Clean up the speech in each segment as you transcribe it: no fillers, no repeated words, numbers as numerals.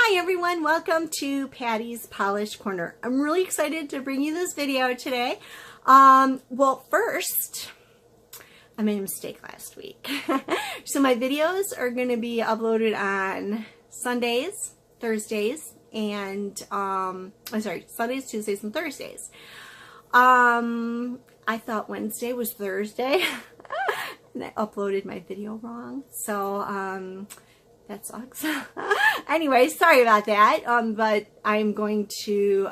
Hi everyone, welcome to Patty's Polish Corner. I'm really excited to bring you this video today. Well, first, I made a mistake last week. So my videos are going to be uploaded on Sundays, Thursdays, and Sundays, Tuesdays, and Thursdays. I thought Wednesday was Thursday, and I uploaded my video wrong. So that sucks. Anyway, sorry about that, but I'm going to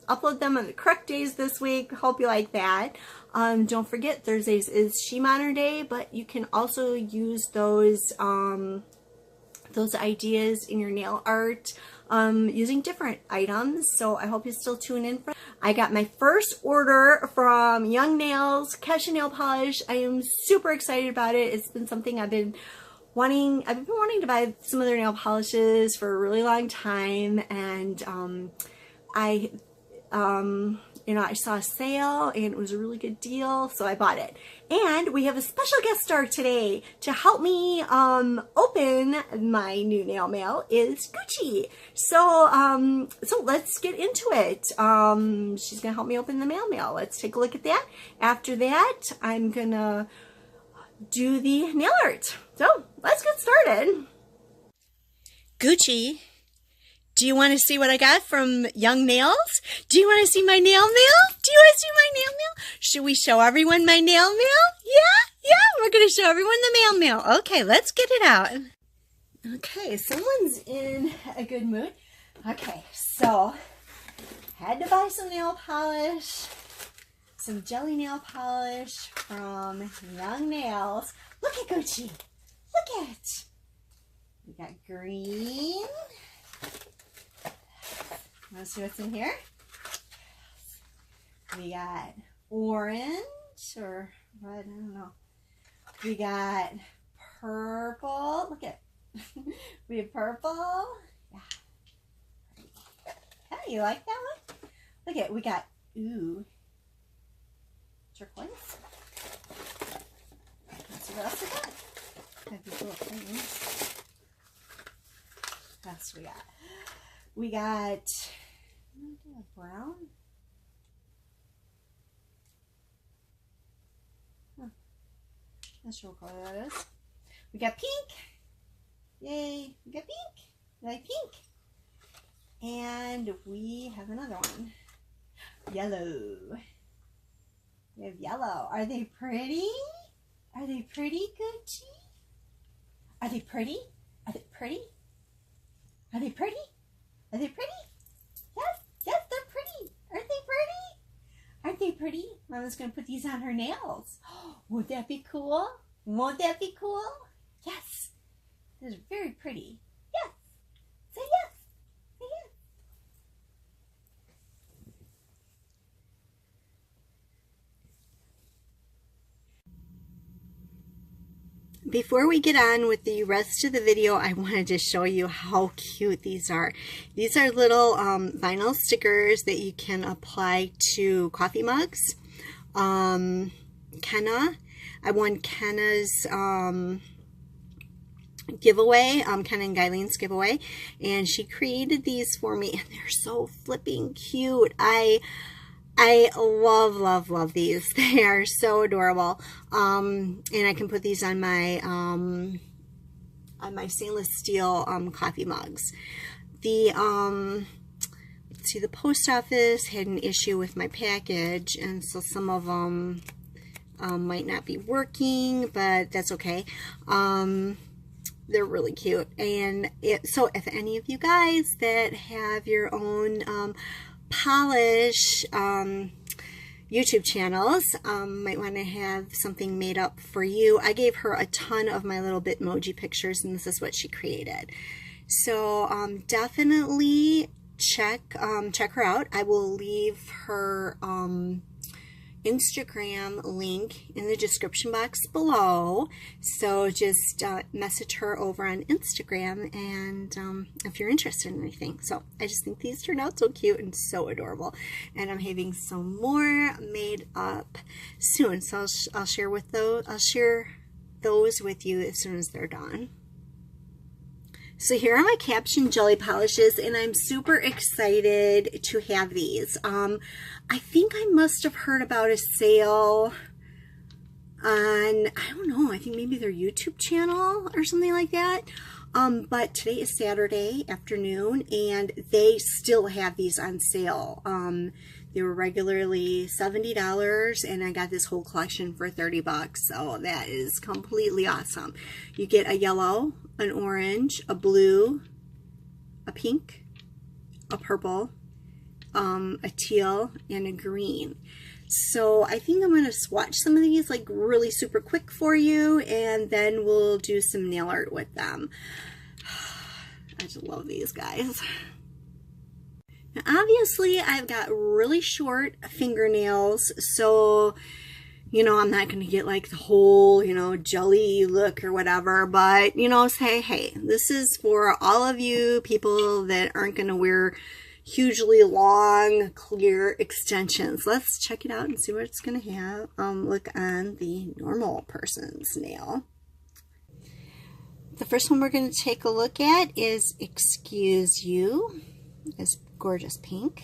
upload them on the correct days this week. Hope you like that. Don't forget, Thursdays is She Monitor Day, but you can also use those ideas in your nail art using different items. So I hope you still tune in. I got my first order from Young Nails, Caption nail polish. I am super excited about it. It's been something I've been wanting to buy some of their nail polishes for a really long time, and I saw a sale and it was a really good deal, so I bought it. And we have a special guest star today to help me open my new nail mail is Gucci. So let's get into it. She's gonna help me open the mail. Let's take a look at that. After that, I'm gonna do the nail art. So let's get started. Gucci, do you want to see what I got from Young Nails? Do you want to see my nail mail? Do you want to see my nail mail? Should we show everyone my nail mail? Yeah, we're going to show everyone the nail mail. Okay, let's get it out. Okay, someone's in a good mood. Okay, so had to buy some nail polish. Some jelly nail polish from Young Nails. Look at Gucci. Look at. We got green. Want to see what's in here? We got orange or red, I don't know. We got purple. Look at. We have purple. Yeah. Hey, you like that one? Look at. We got turquoise. Let's see what else we got. Got these little things. What else we got? We got brown. Not sure what color that is. We got pink. Yay! We got pink. You like pink? And we have another one. Yellow. We have yellow. Are they pretty? Are they pretty, Gucci? Are they pretty? Are they pretty? Are they pretty? Are they pretty? Yes, they're pretty. Aren't they pretty? Aren't they pretty? Mama's going to put these on her nails. Would that be cool? Won't that be cool? Yes. This is very pretty. Yes. Say yes. Say yes. Before we get on with the rest of the video, I wanted to show you how cute these are. These are little vinyl stickers that you can apply to coffee mugs. Kenna, I won Kenna's giveaway, Kenna and Guylene's giveaway, and she created these for me, and they're so flipping cute. I love these. They are so adorable. And I can put these on my stainless steel coffee mugs. The let's see, the post office had an issue with my package, and so some of them might not be working, but that's okay. They're really cute. And so if any of you guys that have your own polish YouTube channels might want to have something made up for you. I gave her a ton of my little Bitmoji pictures, and this is what she created. So definitely check her out. I will leave her Instagram link in the description box below, so just message her over on Instagram, and if you're interested in anything. So I just think these turned out so cute and so adorable, and I'm having some more made up soon, so I'll share those with you as soon as they're done. So here are my Caption jelly polishes, and I'm super excited to have these. I think I must have heard about a sale on, I don't know, I think maybe their YouTube channel or something like that. But today is Saturday afternoon, and they still have these on sale. They were regularly $70, and I got this whole collection for 30 bucks. So that is completely awesome. You get a yellow, an orange, a blue, a pink, a purple, a teal, and a green. So I think I'm going to swatch some of these like really super quick for you, and then we'll do some nail art with them. I just love these guys. Now obviously I've got really short fingernails, so you know I'm not going to get like the whole, you know, jelly look or whatever, but you know, say hey, this is for all of you people that aren't going to wear hugely long clear extensions. Let's check it out and see what it's going to have look on the normal person's nail. The first one we're going to take a look at is Excuse You. It's gorgeous pink.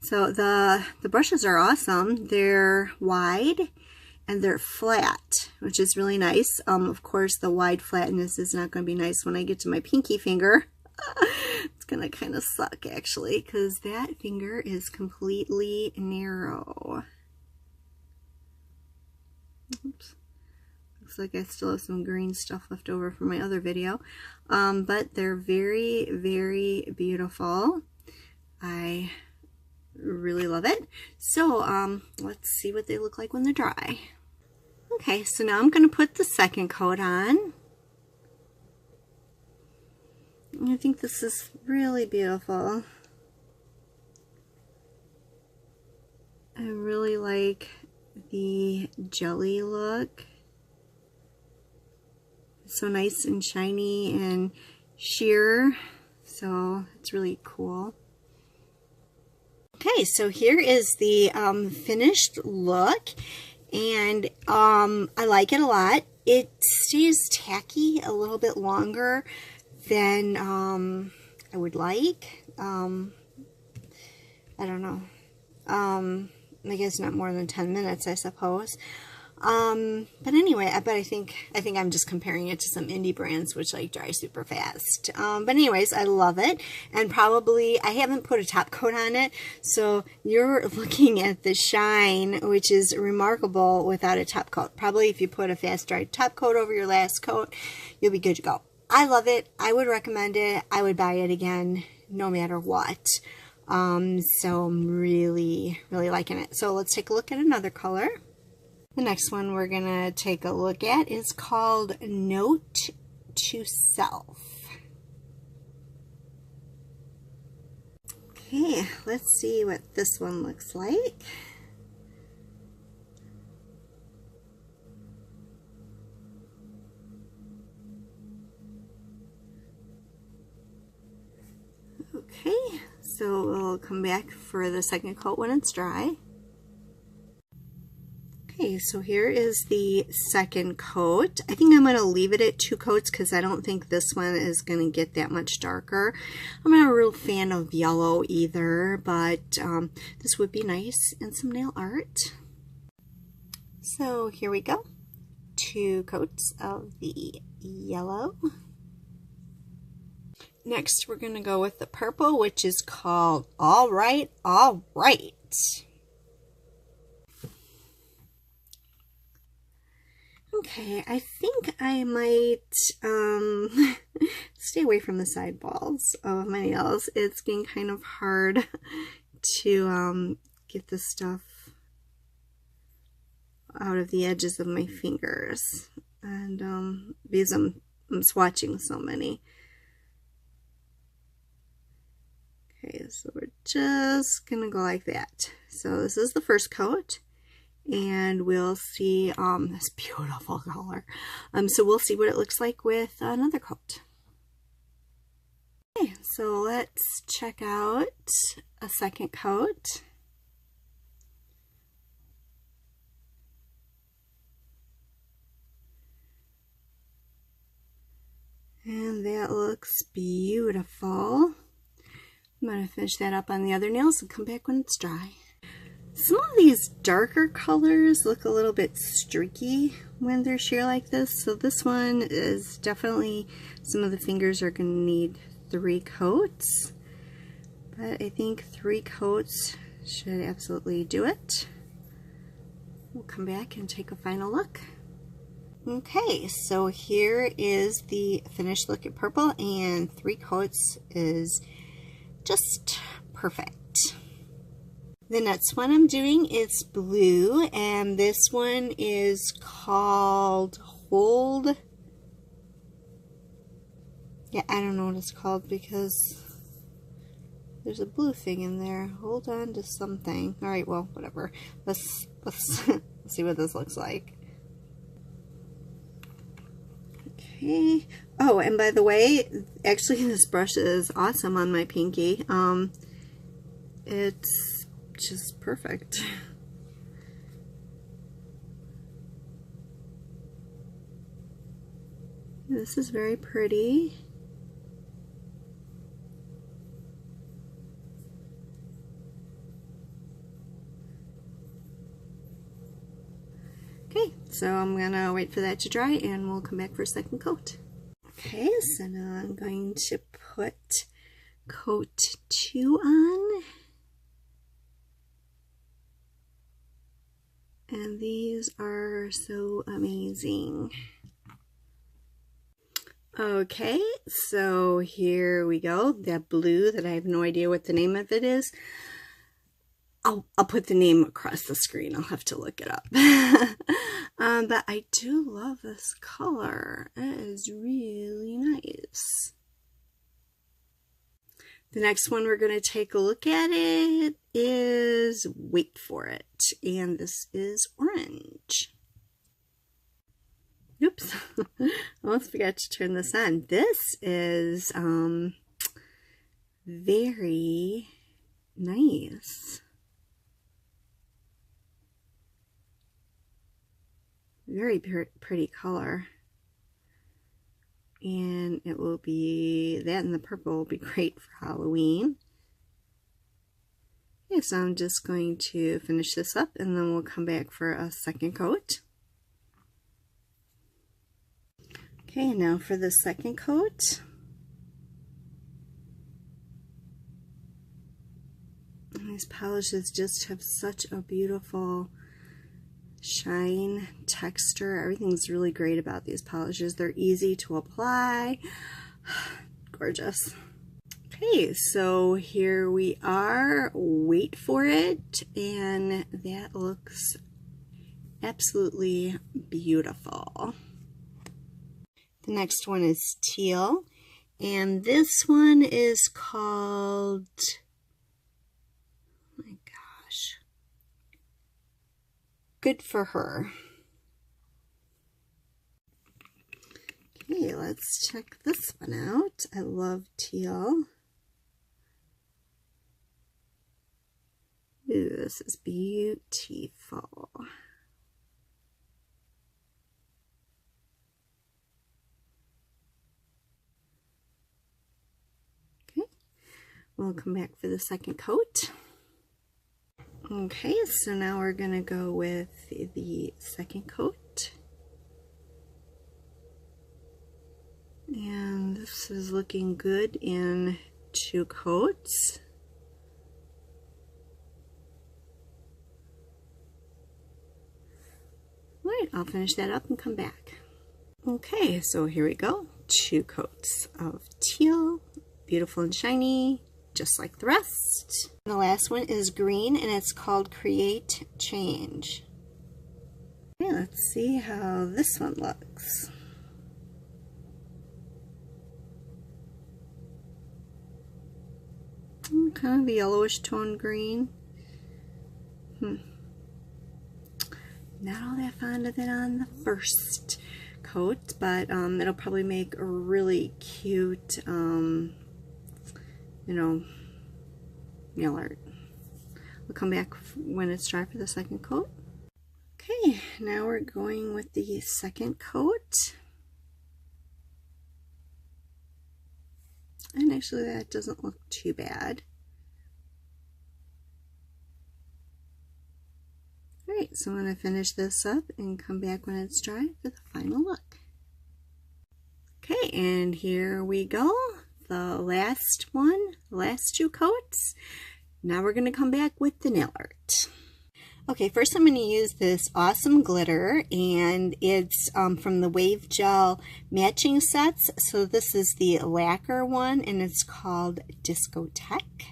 So the brushes are awesome. They're wide and they're flat, which is really nice. Of course, the wide flatness is not going to be nice when I get to my pinky finger. It's going to kind of suck, actually, because that finger is completely narrow. Oops. Looks like I still have some green stuff left over from my other video. But they're very, very beautiful. I really love it. So let's see what they look like when they're dry. Okay, so now I'm going to put the second coat on. I think this is really beautiful. I really like the jelly look. It's so nice and shiny and sheer, so it's really cool. Okay, so here is the finished look, and I like it a lot. It stays tacky a little bit longer than I would like. I don't know. I guess not more than 10 minutes, I suppose. But anyway, I think I'm just comparing it to some indie brands which like dry super fast. But anyways, I love it, and probably I haven't put a top coat on it, so you're looking at the shine, which is remarkable without a top coat. Probably if you put a fast dry top coat over your last coat, you'll be good to go. I love it. I would recommend it. I would buy it again no matter what. So I'm really, really liking it. So let's take a look at another color. The next one we're going to take a look at is called Note to Self. Okay, let's see what this one looks like. Okay, so we'll come back for the second coat when it's dry. Okay, so here is the second coat. I think I'm going to leave it at 2 coats because I don't think this one is going to get that much darker. I'm not a real fan of yellow either, but this would be nice in some nail art. So here we go. 2 coats of the yellow. Next, we're going to go with the purple, which is called All Right, All Right. Okay, I think I might stay away from the side balls of my nails. It's getting kind of hard to get this stuff out of the edges of my fingers, and because I'm swatching so many. Okay, so we're just gonna go like that. So this is the first coat, and we'll see this beautiful color. So we'll see what it looks like with another coat. Okay, so let's check out a second coat. And that looks beautiful. I'm going to finish that up on the other nails and come back when it's dry. Some of these darker colors look a little bit streaky when they're sheer like this. So this one is definitely, some of the fingers are going to need 3 coats. But I think 3 coats should absolutely do it. We'll come back and take a final look. Okay, so here is the finished look at purple, and 3 coats is just perfect. The next one I'm doing is blue, and this one is called Hold. Yeah, I don't know what it's called because there's a blue thing in there. Hold on to something. All right, well, whatever. Let's see what this looks like. Okay. Oh, and by the way, actually this brush is awesome on my pinky. It's just perfect. This is very pretty. Okay, so I'm gonna wait for that to dry and we'll come back for a second coat. Okay, so now I'm going to put coat 2 on. And these are so amazing. Okay, so here we go. That blue that I have no idea what the name of it is. I'll put the name across the screen. I'll have to look it up. But I do love this color. It is really nice. The next one we're going to take a look at it is, wait for it, and this is orange. Oops, I almost forgot to turn this on. This is very nice. Very pretty color. And it will be, that and the purple will be great for Halloween. Okay, so I'm just going to finish this up and then we'll come back for a second coat. Okay, now for the second coat. And these polishes just have such a beautiful shine, texture. Everything's really great about these polishes. They're easy to apply. Gorgeous. Okay, so here we are. Wait for it, and that looks absolutely beautiful. The next one is Teal, and this one is called, oh my gosh, Good for Her. Okay, let's check this one out. I love teal. Ooh, this is beautiful. Okay, we'll come back for the second coat. Okay, so now we're going to go with the second coat. And this is looking good in 2 coats. All right, I'll finish that up and come back. Okay, so here we go. 2 coats of teal, beautiful and shiny, just like the rest. And the last one is green, and it's called Create Change. Okay, let's see how this one looks. Kind of a yellowish tone green. Not all that fond of it on the first coat, but it'll probably make a really cute, you know, nail art. We'll come back when it's dry for the second coat. Okay, now we're going with the second coat. And actually that doesn't look too bad. Alright, so I'm going to finish this up and come back when it's dry for the final look. Okay, and here we go. The last one, the last 2 coats. Now we're going to come back with the nail art. Okay, first I'm going to use this awesome glitter, and it's from the Wave Gel matching sets. So this is the lacquer one, and it's called Discotheque.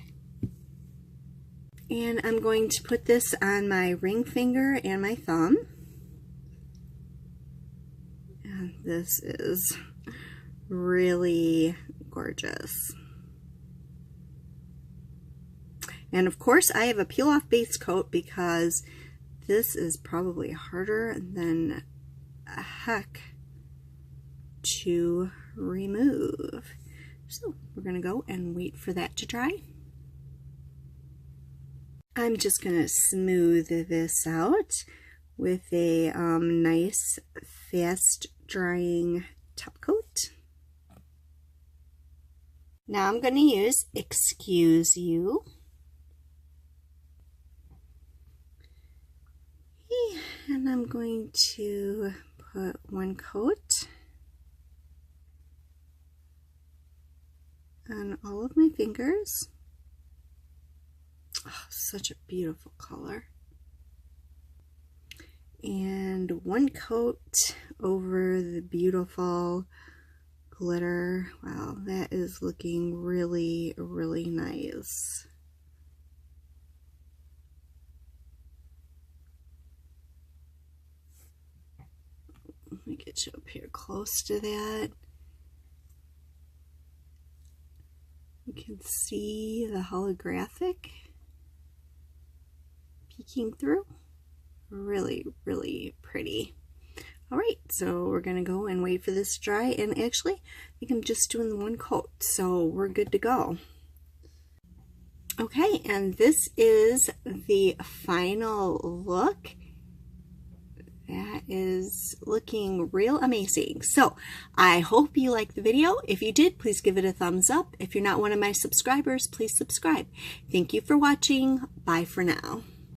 And I'm going to put this on my ring finger and my thumb. And this is really gorgeous. And of course I have a peel off base coat because this is probably harder than heck to remove. So we're going to go and wait for that to dry. I'm just going to smooth this out with a nice fast drying top coat. Now I'm going to use Excuse You. And I'm going to put 1 coat on all of my fingers. Oh, such a beautiful color. And 1 coat over the beautiful glitter. Wow, that is looking really, really nice. Let me get you up here close to that. You can see the holographic peeking through. Really, really pretty. Alright, so we're going to go and wait for this to dry, and actually I think I'm just doing the 1 coat, so we're good to go. Okay, and this is the final look. That is looking real amazing. So I hope you liked the video. If you did, please give it a thumbs up. If you're not one of my subscribers, please subscribe. Thank you for watching. Bye for now.